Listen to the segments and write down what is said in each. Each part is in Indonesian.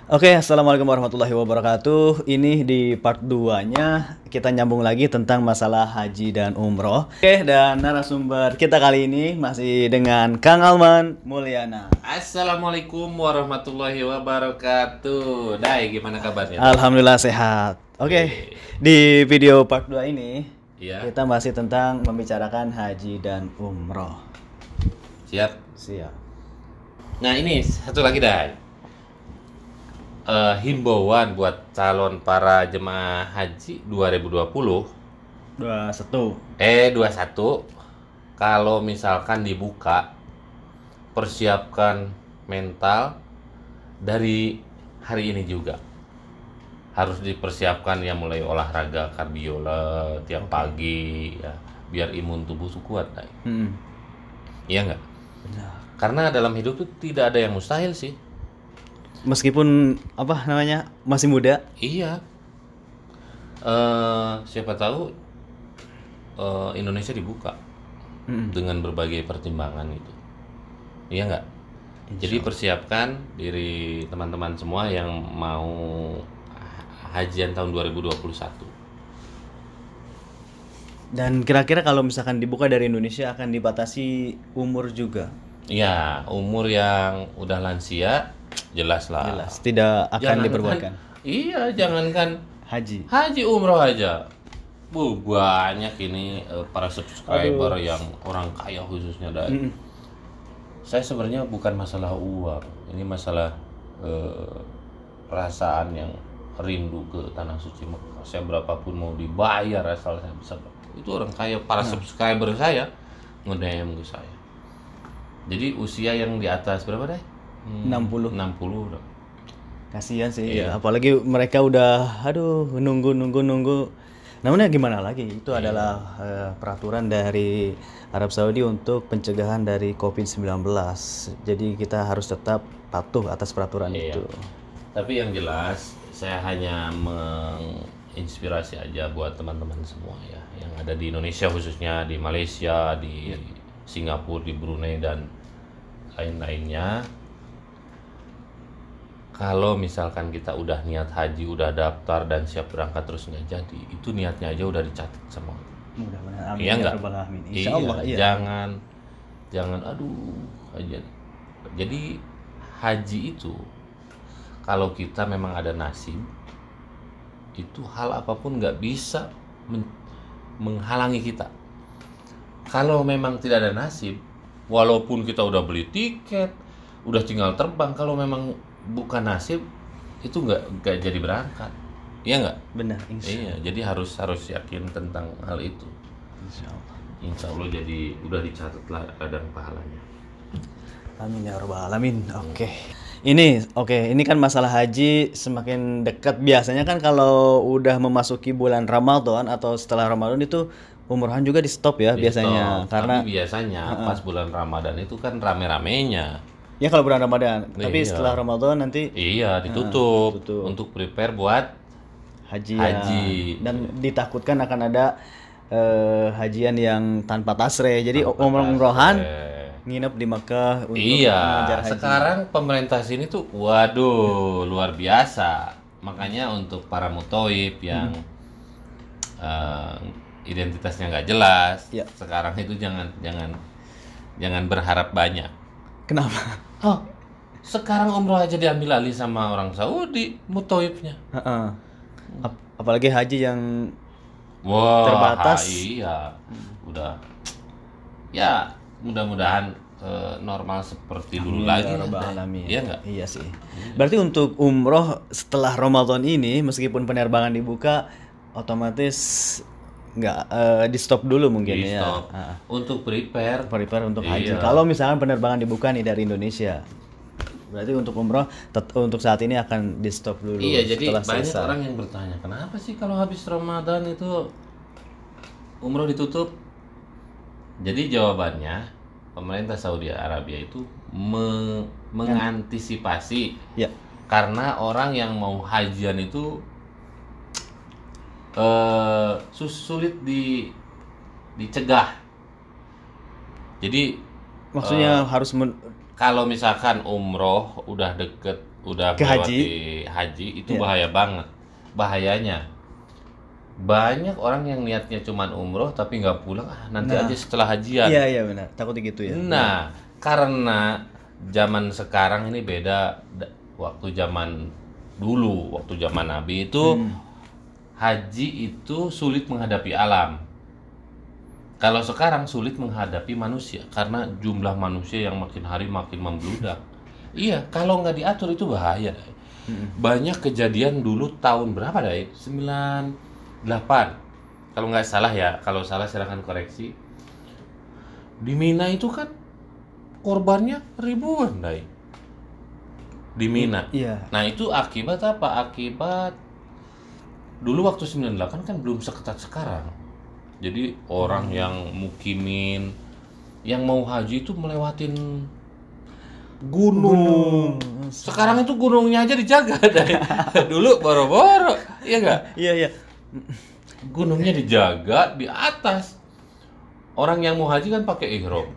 Oke, assalamualaikum warahmatullahi wabarakatuh. Ini di part 2-nya kita nyambung lagi tentang masalah haji dan umroh. Oke, dan narasumber kita kali ini masih dengan Kang Alman Mulyana. Assalamualaikum warahmatullahi wabarakatuh. Dai, gimana kabarnya? Alhamdulillah sehat. Oke, di video part 2 ini Iya. kita masih tentang membicarakan haji dan umroh. Siap. Siap. Nah, ini satu lagi, Dai. Himbauan buat calon para jemaah haji 2020 21 kalau misalkan dibuka, persiapkan mental dari hari ini juga. Harus dipersiapkan ya, mulai olahraga kardio lah tiap pagi ya, biar imun tubuh tuh kuat, Dai. Iya nggak? Benar. Karena dalam hidup tuh tidak ada yang mustahil sih. Meskipun masih muda. Iya. Siapa tahu Indonesia dibuka dengan berbagai pertimbangan itu. Iya nggak? Jadi persiapkan diri teman-teman semua yang mau hajian tahun 2021. Dan kira-kira kalau misalkan dibuka dari Indonesia akan dibatasi umur juga. Iya, umur yang udah lansia jelas lah. Jelas, tidak akan diperbolehkan. Iya, jangankan Haji. umroh aja. Banyak ini para subscriber yang orang kaya khususnya dari. Saya sebenarnya bukan masalah uang, ini masalah perasaan yang rindu ke tanah suci Mekah. Saya berapapun mau dibayar asal saya bisa. Itu orang kaya, para subscriber saya nge-DM ke saya. Jadi usia yang di atas berapa deh? 60 udah. Kasihan sih, Iya. apalagi mereka udah nunggu. Namun ya gimana lagi, itu adalah peraturan dari Arab Saudi untuk pencegahan dari COVID-19. Jadi kita harus tetap patuh atas peraturan Iya. itu. Tapi yang jelas saya hanya menginspirasi aja buat teman-teman semua ya, yang ada di Indonesia khususnya, di Malaysia, di Singapura, di Brunei dan lain-lainnya. Kalau misalkan kita udah niat haji, udah daftar dan siap berangkat terus nggak jadi, itu niatnya aja udah dicatat sama. Mudah-mudahan amin Iya ya nggak? rabbal alamin. Iya, Insyaallah iya. jangan aja. Jadi haji itu kalau kita memang ada nasib, itu hal apapun nggak bisa menghalangi kita. Kalau memang tidak ada nasib, walaupun kita udah beli tiket, udah tinggal terbang, kalau memang bukan nasib, itu nggak jadi berangkat. Iya nggak? Benar, Iya, jadi harus yakin tentang hal itu. insyaallah. Insya Allah jadi udah dicatat lah kadang pahalanya. Amin ya rabbal alamin. Ini kan masalah haji semakin dekat. Biasanya kan kalau udah memasuki bulan Ramadan atau setelah Ramadan itu umrohan juga di stop ya biasanya. Stop. Karena Tapi biasanya pas bulan Ramadan itu kan rame-ramenya. ya kalau bulan Ramadan, tapi Iya. setelah Ramadan nanti Iya, ditutup tutup. untuk prepare buat haji. Dan ditakutkan akan ada hajian yang tanpa tasre. Jadi umrohan nginep di Mekah untuk mengejar Iya, haji. sekarang pemerintah sini tuh waduh luar biasa. Makanya untuk para mutoib yang identitasnya nggak jelas, Ya. sekarang itu jangan berharap banyak. Kenapa? Oh, sekarang umroh aja diambil alih sama orang Saudi, mutoibnya. Heeh. Apalagi haji yang Wah, terbatas. iya, udah. Ya, mudah-mudahan normal seperti dulu lagi ya lah. rabbal Dai. alamin. Iya nggak? Iya sih. Berarti untuk umroh setelah Ramadan ini meskipun penerbangan dibuka otomatis nggak di stop dulu mungkin Di ya. stop. Untuk prepare. Prepare untuk haji. Iya. Kalau misalkan penerbangan dibuka nih dari Indonesia, berarti untuk umroh untuk saat ini akan di stop dulu. Iya, jadi setelah banyak selesai. orang yang bertanya, kenapa sih kalau habis Ramadan itu umroh ditutup? Jadi jawabannya, pemerintah Saudi Arabia itu mengantisipasi Ya. karena orang yang mau hajian itu sulit dicegah. Jadi Maksudnya harus kalau misalkan umroh udah deket udah Ke melewati haji itu Iya. bahaya banget. Bahayanya banyak orang yang niatnya cuman umroh tapi nggak pulang, nanti Nah. aja setelah hajian. Iya, iya benar. Takutnya gitu ya. Nah, karena zaman sekarang ini beda waktu zaman dulu, waktu zaman Nabi itu haji itu sulit menghadapi alam. Kalau sekarang sulit menghadapi manusia karena jumlah manusia yang makin hari makin membludak. Iya, kalau nggak diatur itu bahaya. Dai. Banyak kejadian dulu tahun berapa Dai? 98. Kalau nggak salah ya, kalau salah silahkan koreksi. Di Mina itu kan korbannya ribuan Dai. Di Mina. Iya. Nah, itu akibat apa? Akibat dulu waktu 98 kan belum seketat sekarang. Jadi orang yang mukimin, yang mau haji itu melewatin gunung. Sekarang itu gunungnya aja dijaga Dai. Dulu boro-boro, iya nggak? Iya, iya. Gunungnya dijaga di atas. Orang yang mau haji kan pakai ihram.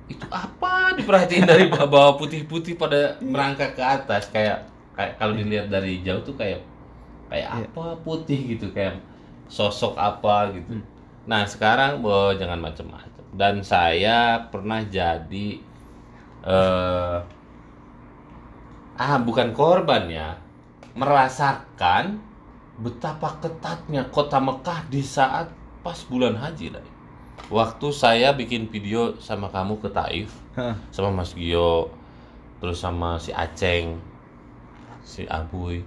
Itu apa diperhatiin dari bawah putih-putih pada merangkak ke atas kayak kalau dilihat dari jauh tuh kayak apa putih gitu, kayak sosok apa gitu. Nah, sekarang jangan macam-macam. Dan saya pernah jadi bukan korban ya, merasakan betapa ketatnya kota Mekah di saat pas bulan haji Dai. Waktu saya bikin video sama kamu ke Taif, sama Mas Gio, terus sama si Aceng, si Abuy.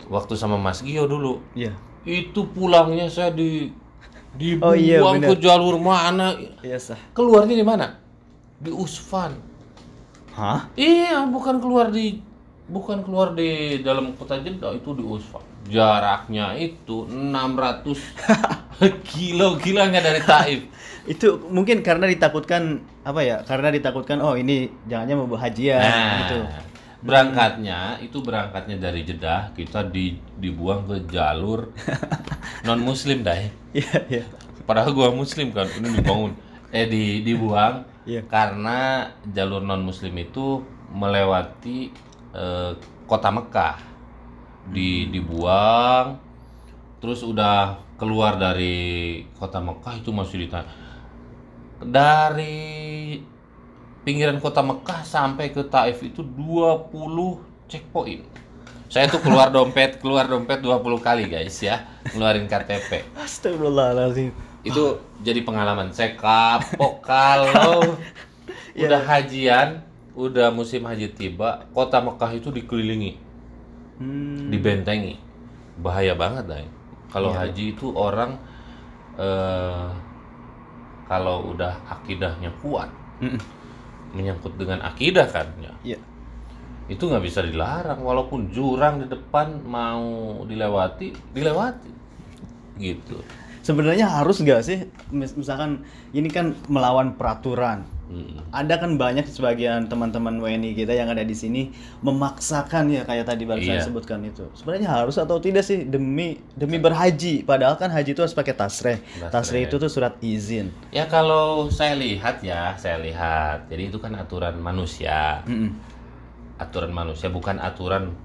Waktu sama Mas Gio dulu, Iya. itu pulangnya saya dibuang Oh, iya, ke bener. jalur mana? Iya sah. Keluarnya di mana? Di Usfan. Hah? Iya, bukan keluar di dalam kota Jeddah, itu di Usfan. Jaraknya itu 600 kilo, gilanya dari Taif. Itu mungkin karena ditakutkan apa ya? Karena ditakutkan oh ini jangannya mau hajian gitu. Berangkatnya dari Jeddah, kita dibuang ke jalur non muslim Dai. Iya, iya. Padahal gua muslim kan, ini dibuang Iya. karena jalur non muslim itu melewati kota Mekah. Dibuang, terus udah keluar dari kota Mekah itu masih ditanya. Dari pinggiran kota Mekah sampai ke Taif itu 20 checkpoint. Saya tuh keluar dompet 20 kali guys ya, ngeluarin KTP. Astagfirullahaladzim. Itu jadi pengalaman saya kapok kalau udah hajian, udah musim haji tiba, kota Mekah itu dikelilingi, dibentengi. Bahaya banget Dai. Kalau haji itu orang kalau udah akidahnya kuat, menyangkut dengan akidah kan ya. Iya. Itu nggak bisa dilarang, walaupun jurang di depan mau dilewati gitu. Sebenarnya harus nggak sih misalkan ini kan melawan peraturan. Ada kan banyak sebagian teman-teman WNI kita yang ada di sini memaksakan ya kayak tadi baru saya Iya. sebutkan itu. Sebenarnya harus atau tidak sih demi berhaji. Padahal kan haji itu harus pakai tasreh. Tasreh itu tuh surat izin. Ya kalau saya lihat, jadi itu kan aturan manusia. Aturan manusia bukan aturan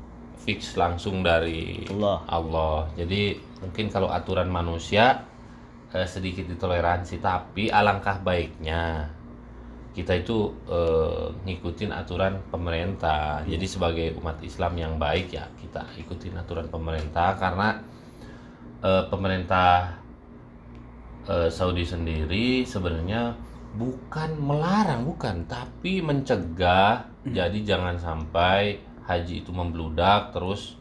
fix langsung dari Allah. Jadi mungkin kalau aturan manusia sedikit ditoleransi, tapi alangkah baiknya kita itu ngikutin aturan pemerintah. Jadi sebagai umat Islam yang baik ya kita ikutin aturan pemerintah, karena pemerintah Saudi sendiri sebenarnya bukan melarang, tapi mencegah. Jadi jangan sampai haji itu membludak terus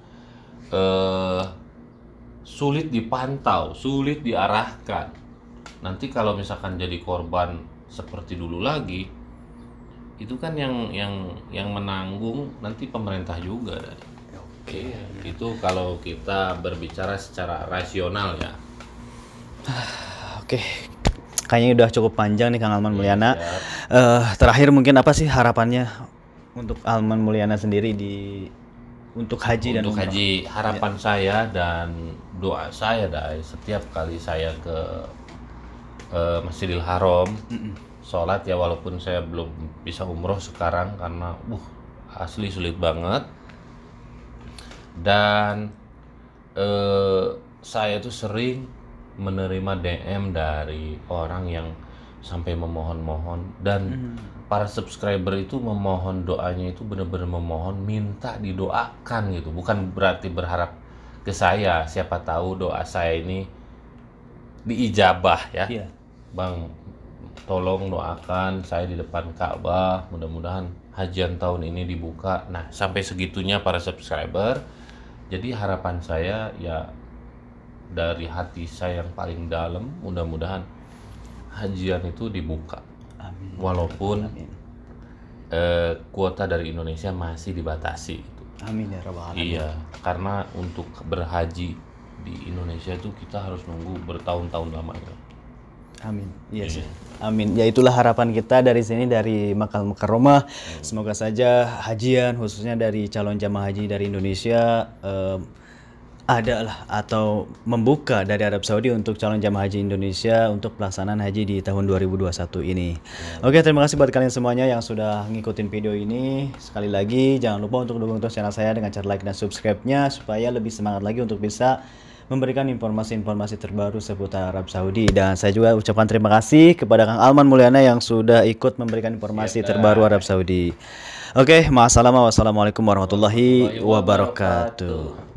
sulit dipantau, sulit diarahkan. Nanti kalau misalkan jadi korban seperti dulu lagi, itu kan yang menanggung nanti pemerintah juga. Oke. Itu kalau kita berbicara secara rasional ya. Oke. Kayaknya udah cukup panjang nih Kang Alman Mulyana. Siap. Terakhir mungkin apa sih harapannya untuk Alman Mulyana sendiri untuk haji dan Untuk umrah? haji, harapan saya dan doa saya setiap kali saya ke Masjidil Haram, sholat ya, walaupun saya belum bisa umroh sekarang karena asli sulit banget. Dan saya tuh sering menerima DM dari orang yang sampai memohon-mohon, dan para subscriber itu memohon doanya itu benar-benar memohon minta didoakan gitu, bukan berarti berharap ke saya, siapa tahu doa saya ini diijabah ya. Iya. Bang, tolong doakan saya di depan Ka'bah, mudah-mudahan hajian tahun ini dibuka. Nah, sampai segitunya para subscriber. Jadi harapan saya ya dari hati saya yang paling dalam, mudah-mudahan hajian itu dibuka. Amin. Walaupun Amin. Kuota dari Indonesia masih dibatasi gitu. Amin ya rabbal alamin. Iya, karena untuk berhaji di Indonesia itu kita harus nunggu bertahun-tahun lamanya. Amin. Iya sih. Iya. Amin. Ya itulah harapan kita dari sini dari Makkah Mukarramah. Semoga saja hajian khususnya dari calon jamaah haji dari Indonesia ada lah atau membuka dari Arab Saudi untuk calon jamaah haji Indonesia untuk pelaksanaan haji di tahun 2021 ini. Oke, terima kasih buat kalian semuanya yang sudah ngikutin video ini. Sekali lagi jangan lupa untuk dukung terus channel saya dengan cara like dan subscribe-nya supaya lebih semangat lagi untuk bisa memberikan informasi-informasi terbaru seputar Arab Saudi. Dan saya juga ucapkan terima kasih kepada Kang Alman Mulyana yang sudah ikut memberikan informasi terbaru Arab Saudi. Oke, wassalamualaikum warahmatullahi wabarakatuh.